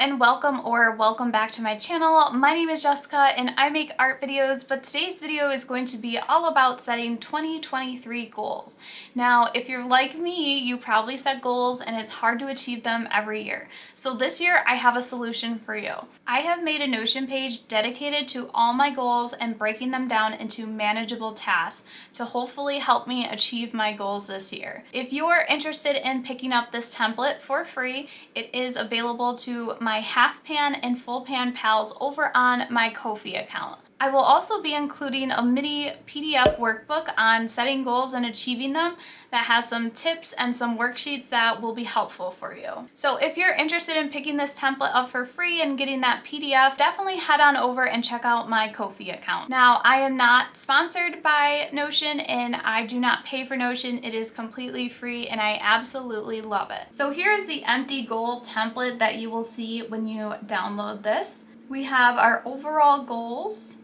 and welcome back to my channel. My name is Jessica and I make art videos, but today's video is going to be all about setting 2023 goals. Now, if you're like me, you probably set goals and it's hard to achieve them every year. So this year I have a solution for you. I have made a Notion page dedicated to all my goals and breaking them down into manageable tasks to hopefully help me achieve my goals this year. If you're interested in picking up this template for free, it is available to my half pan and full pan pals over on my Ko-fi account. I will also be including a mini PDF workbook on setting goals and achieving them that has some tips and some worksheets that will be helpful for you. So if you're interested in picking this template up for free and getting that PDF, definitely head on over and check out my Ko-fi account. Now, I am not sponsored by Notion and I do not pay for Notion. It is completely free and I absolutely love it. So here's the empty goal template that you will see when you download this. We have our overall goals,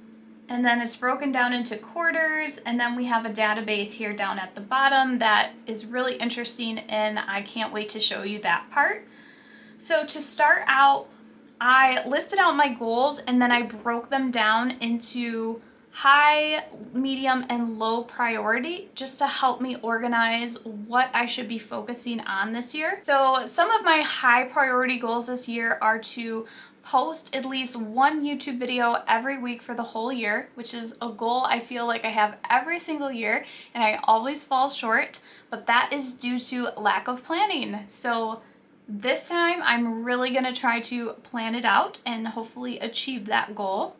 and then it's broken down into quarters, and then we have a database here down at the bottom that is really interesting and I can't wait to show you that part. So to start out, I listed out my goals and then I broke them down into high, medium, and low priority just to help me organize what I should be focusing on this year. So some of my high priority goals this year are to post at least one YouTube video every week for the whole year, which is a goal I feel like I have every single year and I always fall short, but that is due to lack of planning. So this time I'm really gonna try to plan it out and hopefully achieve that goal.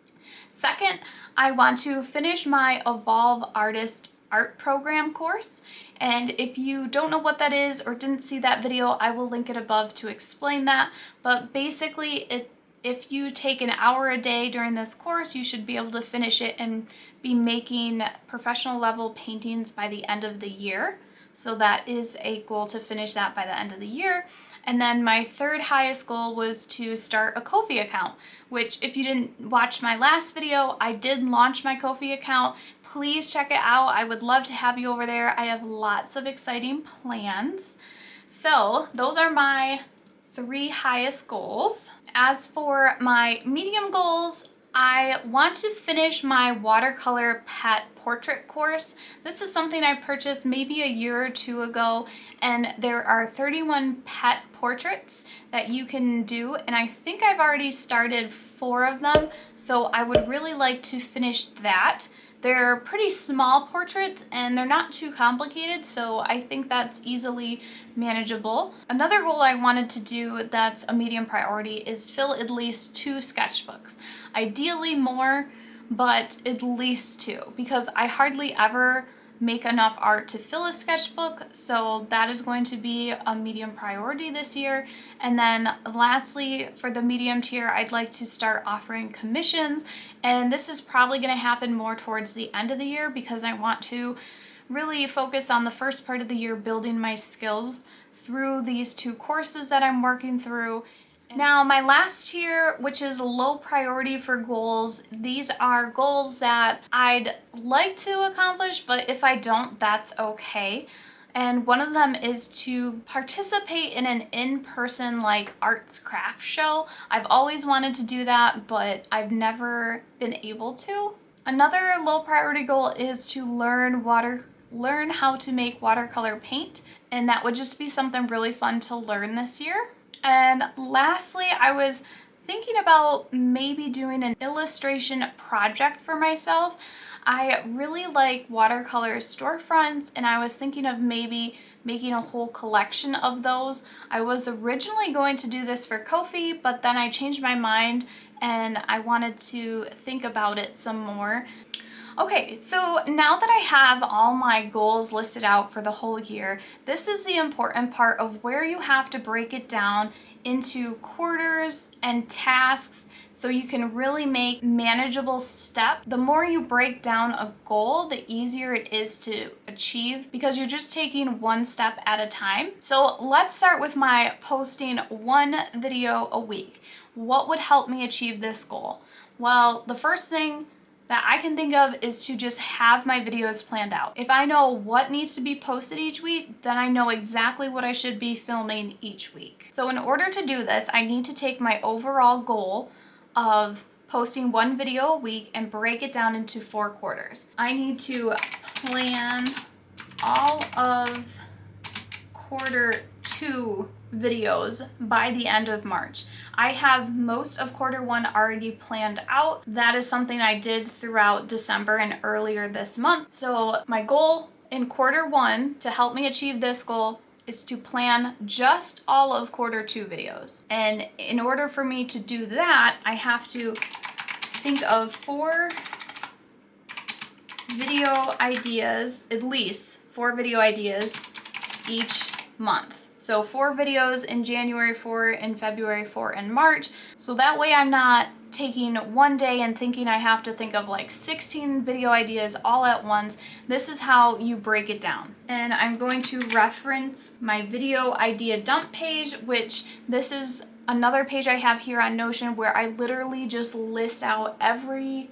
Second, I want to finish my Evolve Artist art program course, and if you don't know what that is or didn't see that video, I will link it above to explain that. But basically, if you take an hour a day during this course, you should be able to finish it and be making professional level paintings by the end of the year. So that is a goal, to finish that by the end of the year. And then my third highest goal was to start a Ko-fi account, which if you didn't watch my last video, I did launch my Ko-fi account. Please check it out. I would love to have you over there. I have lots of exciting plans. So those are my three highest goals. As for my medium goals, I want to finish my watercolor pet portrait course. This is something I purchased maybe a year or two ago, and there are 31 pet portraits that you can do, and I think I've already started 4 of them, so I would really like to finish that. They're pretty small portraits and they're not too complicated, so I think that's easily manageable. Another goal I wanted to do that's a medium priority is fill at least 2 sketchbooks. Ideally more, but at least 2, because I hardly ever make enough art to fill a sketchbook, so that is going to be a medium priority this year. And then lastly, for the medium tier, I'd like to start offering commissions, and this is probably going to happen more towards the end of the year because I want to really focus on the first part of the year building my skills through these 2 courses that I'm working through. Now, my last tier, which is low priority for goals, these are goals that I'd like to accomplish, but if I don't, that's okay. And one of them is to participate in an in-person like arts craft show. I've always wanted to do that, but I've never been able to. Another low priority goal is to learn how to make watercolor paint, and that would just be something really fun to learn this year. And lastly, I was thinking about maybe doing an illustration project for myself. I really like watercolor storefronts, and I was thinking of maybe making a whole collection of those. I was originally going to do this for Ko-fi, but then I changed my mind and I wanted to think about it some more. Okay, so now that I have all my goals listed out for the whole year, this is the important part of where you have to break it down into quarters and tasks so you can really make manageable steps. The more you break down a goal, the easier it is to achieve because you're just taking one step at a time. So let's start with my posting 1 video a week. What would help me achieve this goal? Well, the first thing that I can think of is to just have my videos planned out. If I know what needs to be posted each week, then I know exactly what I should be filming each week. So in order to do this, I need to take my overall goal of posting one video a week and break it down into 4 quarters. I need to plan all of Q2 videos by the end of March. I have most of Q1 already planned out. That is something I did throughout December and earlier this month. So my goal in Q1 to help me achieve this goal is to plan just all of Q2 videos. And in order for me to do that, I have to think of 4 video ideas, at least 4 video ideas each month. So 4 videos in January, 4 in February, 4 in March. So that way I'm not taking one day and thinking I have to think of like 16 video ideas all at once. This is how you break it down. And I'm going to reference my video idea dump page, which this is another page I have here on Notion where I literally just list out every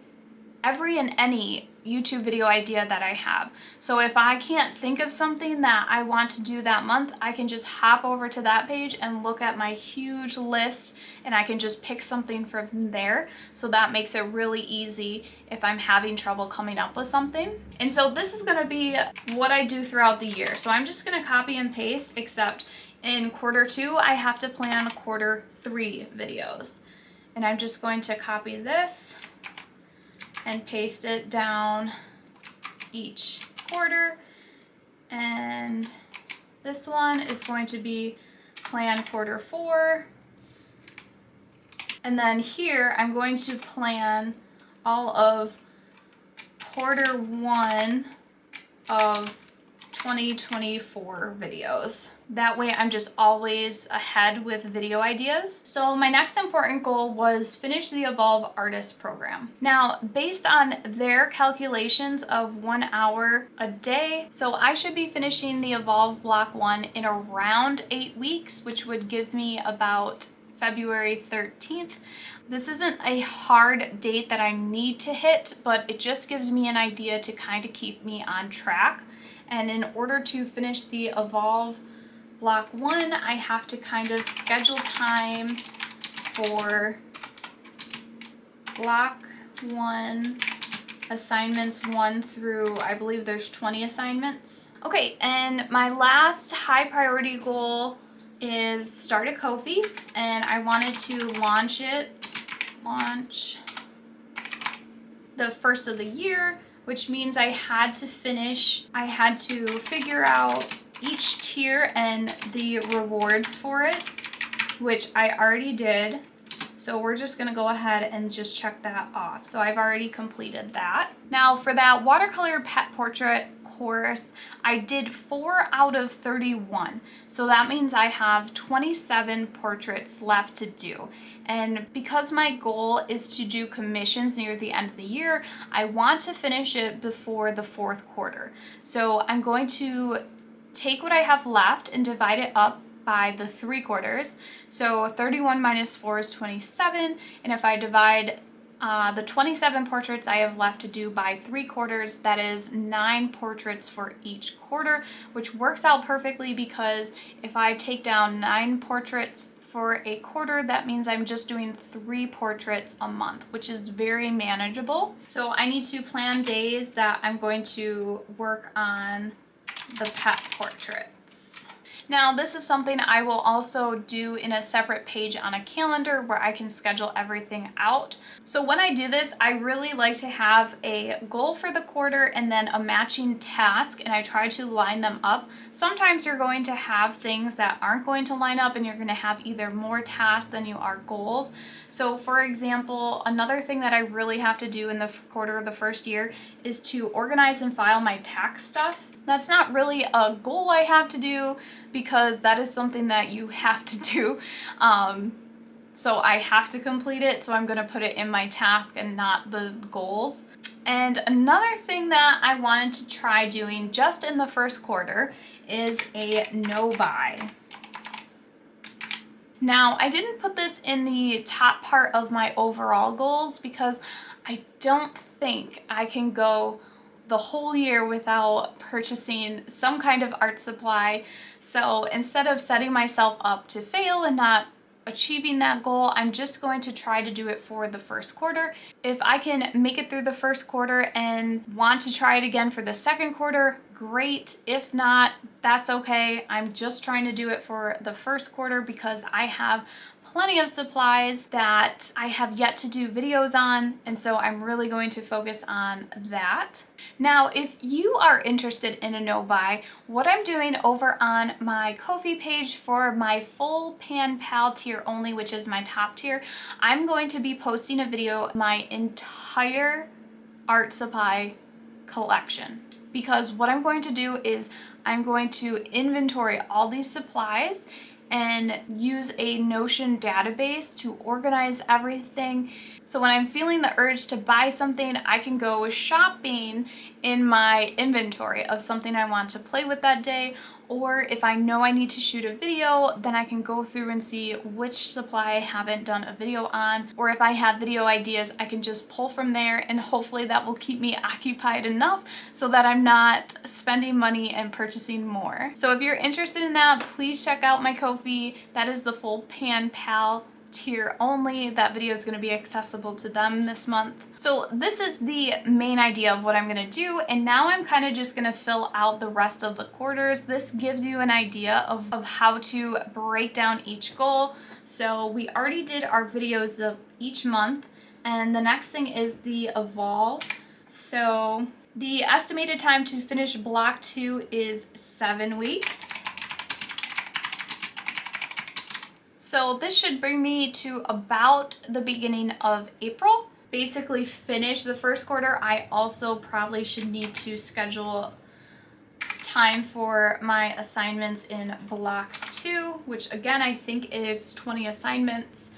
and any YouTube video idea that I have. So if I can't think of something that I want to do that month, I can just hop over to that page and look at my huge list, and I can just pick something from there. So that makes it really easy if I'm having trouble coming up with something. And so this is gonna be what I do throughout the year. So I'm just gonna copy and paste, except in Q2, I have to plan Q3 videos. And I'm just going to copy this and paste it down each quarter. And this one is going to be plan Q4. And then here I'm going to plan all of Q1 of 2024 videos. That way I'm just always ahead with video ideas. So my next important goal was finish the Evolve Artist program. Now, based on their calculations of 1 hour a day, so I should be finishing the Evolve Block 1 in around 8 weeks, which would give me about February 13th. This isn't a hard date that I need to hit, but it just gives me an idea to kind of keep me on track. And in order to finish the Evolve Block 1, I have to kind of schedule time for Block 1 assignments 1 through, I believe there's 20 assignments. Okay, and my last high priority goal is start a Ko-fi, and I wanted to launch the first of the year, which means I had to figure out each tier and the rewards for it, which I already did. So we're just gonna go ahead and just check that off. So I've already completed that. Now for that watercolor pet portrait course, I did 4 out of 31. So that means I have 27 portraits left to do. And because my goal is to do commissions near the end of the year, I want to finish it before the 4th quarter. So I'm going to take what I have left and divide it up by the 3 quarters. So 31 minus 4 is 27. And if I divide the 27 portraits I have left to do by 3 quarters, that is 9 portraits for each quarter, which works out perfectly because if I take down 9 portraits for a quarter, that means I'm just doing 3 portraits a month, which is very manageable. So I need to plan days that I'm going to work on the pet portraits. Now, this is something I will also do in a separate page on a calendar where I can schedule everything out. So when I do this, I really like to have a goal for the quarter and then a matching task, and I try to line them up. Sometimes you're going to have things that aren't going to line up and you're going to have either more tasks than you are goals. So for example, another thing that I really have to do in the quarter of the first year is to organize and file my tax stuff. That's not really a goal I have to do because that is something that you have to do. So I have to complete it, so I'm gonna put it in my task and not the goals. And another thing that I wanted to try doing just in the first quarter is a no-buy. Now, I didn't put this in the top part of my overall goals because I don't think I can go the whole year without purchasing some kind of art supply. So instead of setting myself up to fail and not achieving that goal, I'm just going to try to do it for the first quarter. If I can make it through the first quarter and want to try it again for the second quarter, great. If not, that's okay. I'm just trying to do it for the first quarter because I have plenty of supplies that I have yet to do videos on, and so I'm really going to focus on that. Now, if you are interested in a no-buy, what I'm doing over on my Ko-fi page for my full Pan Pal tier only, which is my top tier, I'm going to be posting a video of my entire art supply collection. Because what I'm going to do is I'm going to inventory all these supplies and use a Notion database to organize everything. So when I'm feeling the urge to buy something, I can go shopping in my inventory of something I want to play with that day. Or if I know I need to shoot a video, then I can go through and see which supply I haven't done a video on. Or if I have video ideas, I can just pull from there, and hopefully that will keep me occupied enough so that I'm not spending money and purchasing more. So if you're interested in that, please check out my Ko-fi. That is the full Pan Pal tier only. That video is going to be accessible to them this month. So this is the main idea of what I'm going to do, and now I'm kind of just going to fill out the rest of the quarters. This gives you an idea of how to break down each goal. So we already did our videos of each month, and the next thing is the evolve. So the estimated time to finish block 2 is 7 weeks. So this should bring me to about the beginning of April. Basically finish the first quarter. I also probably should need to schedule time for my assignments in block 2, which again, I think is 20 assignments.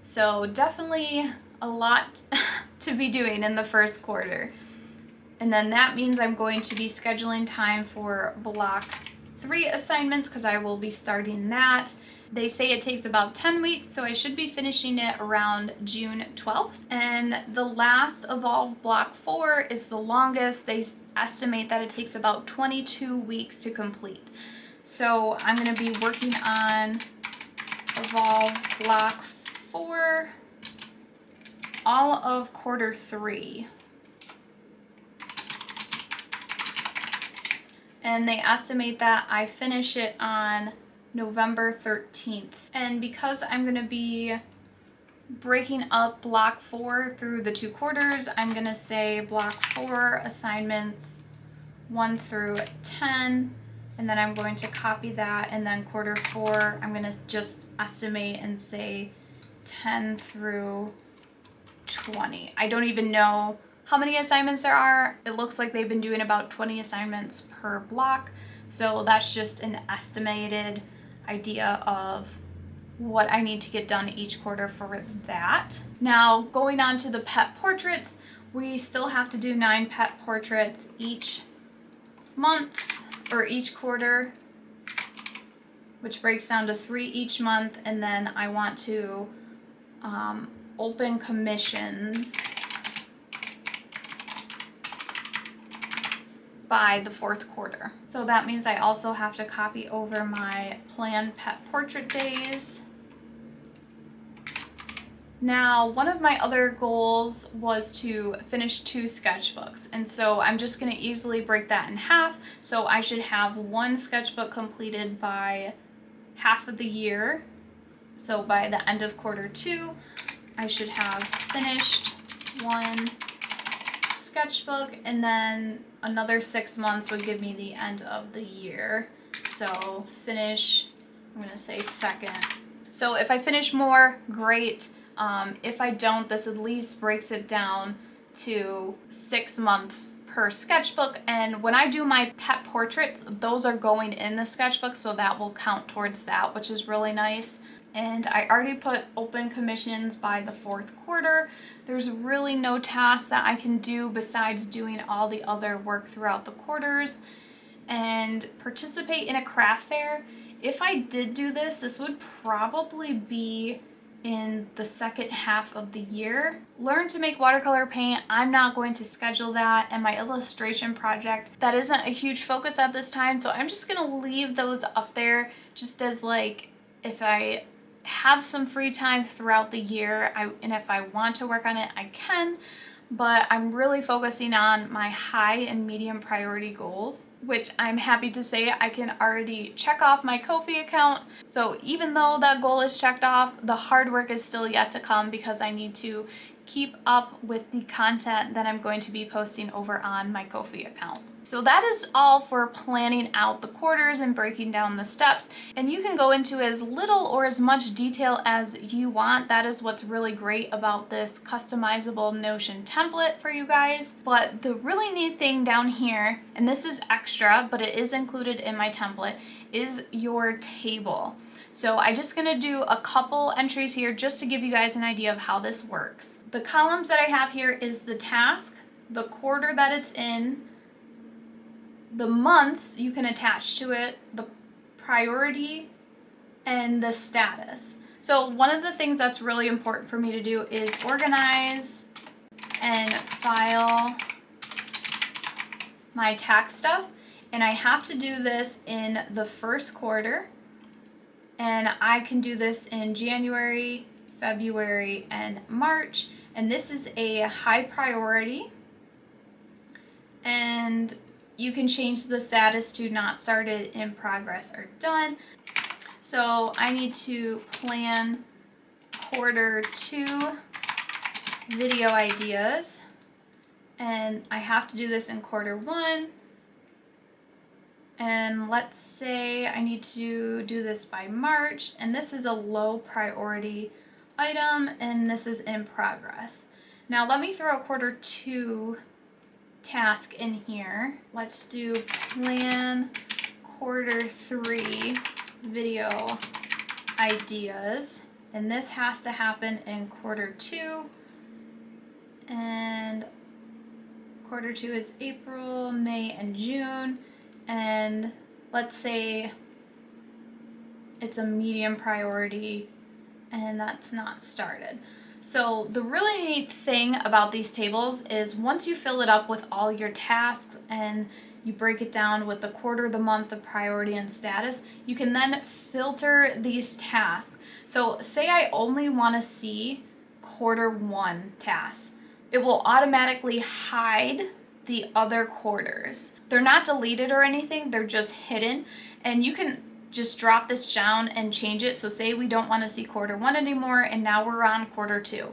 So definitely a lot to be doing in the first quarter. And then that means I'm going to be scheduling time for block 3 assignments because I will be starting that. They say it takes about 10 weeks, so I should be finishing it around June 12th. And the last Evolve Block 4 is the longest. They estimate that it takes about 22 weeks to complete. So I'm going to be working on Evolve Block 4 all of quarter 3. And they estimate that I finish it on November 13th. And because I'm going to be breaking up block 4 through the 2 quarters, I'm going to say block 4 assignments 1 through 10, and then I'm going to copy that, and then quarter 4 I'm going to just estimate and say 10 through 20. I don't even know how many assignments there are. It looks like they've been doing about 20 assignments per block, so that's just an estimated idea of what I need to get done each quarter for that. Now, going on to the pet portraits, we still have to do 9 pet portraits each month or each quarter, which breaks down to 3 each month, and then I want to open commissions by the 4th quarter. So that means I also have to copy over my planned pet portrait days. Now, one of my other goals was to finish 2 sketchbooks, and so I'm just going to easily break that in half. So I should have 1 sketchbook completed by half of the year. So by the end of quarter 2, I should have finished 1 sketchbook, and then another 6 months would give me the end of the year. So finish, I'm going to say 2nd. So if I finish more, great. If I don't, this at least breaks it down to 6 months per sketchbook. And when I do my pet portraits, those are going in the sketchbook, so that will count towards that, which is really nice. And I already put open commissions by the 4th quarter. There's really no task that I can do besides doing all the other work throughout the quarters. And participate in a craft fair. If I did do this, this would probably be in the second half of the year. Learn to make watercolor paint. I'm not going to schedule that, and my illustration project, that isn't a huge focus at this time, so I'm just gonna leave those up there just as like if I have some free time throughout the year and if I want to work on it, I can. But I'm really focusing on my high and medium priority goals, which I'm happy to say I can already check off my Ko-fi account. So even though that goal is checked off, the hard work is still yet to come because I need to keep up with the content that I'm going to be posting over on my Ko-fi account. So that is all for planning out the quarters and breaking down the steps. And you can go into as little or as much detail as you want. That is what's really great about this customizable Notion template for you guys. But the really neat thing down here, and this is extra, but it is included in my template, is your table. So I'm just gonna do a couple entries here just to give you guys an idea of how this works. The columns that I have here is the task, the quarter that it's in, the months you can attach to it, the priority, and the status. So one of the things that's really important for me to do is organize and file my tax stuff. And I have to do this in the first quarter. And I can do this in January, February, and March. And this is a high priority. And you can change the status to not started, in progress, or done. So I need to plan quarter 2 video ideas. And I have to do this in quarter 1. And let's say I need to do this by March, and this is a low priority item, and this is in progress. Now let me throw a quarter 2 task in here. Let's do plan quarter 3 video ideas, and this has to happen in quarter 2, and quarter 2 is April, May, and June. And let's say it's a medium priority and that's not started. So the really neat thing about these tables is once you fill it up with all your tasks and you break it down with the quarter, the month, the priority, and status, you can then filter these tasks. So say I only want to see quarter 1 tasks. It will automatically hide the other quarters. They're not deleted or anything, they're just hidden, and you can just drop this down and change it. So say we don't want to see quarter 1 anymore, and now we're on quarter 2.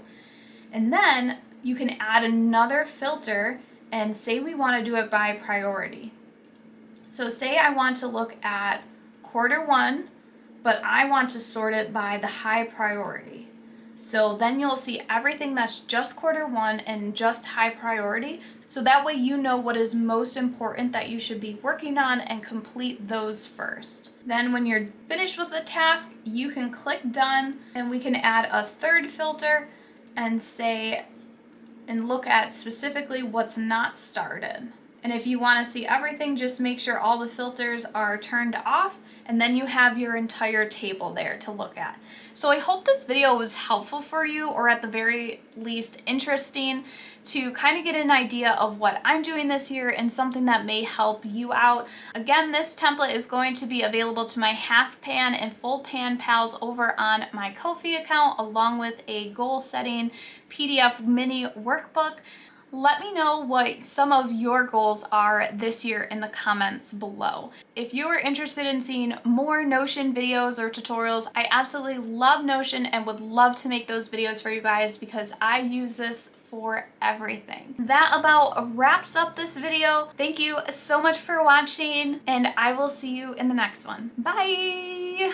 And then you can add another filter and say we want to do it by priority. So say I want to look at quarter 1, but I want to sort it by the high priority. So then you'll see everything that's just quarter 1 and just high priority. So that way you know what is most important that you should be working on and complete those first. Then when you're finished with the task, you can click done, and we can add a third filter and say, and look at specifically what's not started. And if you want to see everything, just make sure all the filters are turned off, and then you have your entire table there to look at. So I hope this video was helpful for you, or at the very least interesting, to kind of get an idea of what I'm doing this year and something that may help you out. Again, this template is going to be available to my half pan and full pan pals over on my Ko-fi account, along with a goal setting PDF mini workbook. Let me know what some of your goals are this year in the comments below. If you are interested in seeing more Notion videos or tutorials, I absolutely love Notion and would love to make those videos for you guys because I use this for everything. That about wraps up this video. Thank you so much for watching, and I will see you in the next one. Bye!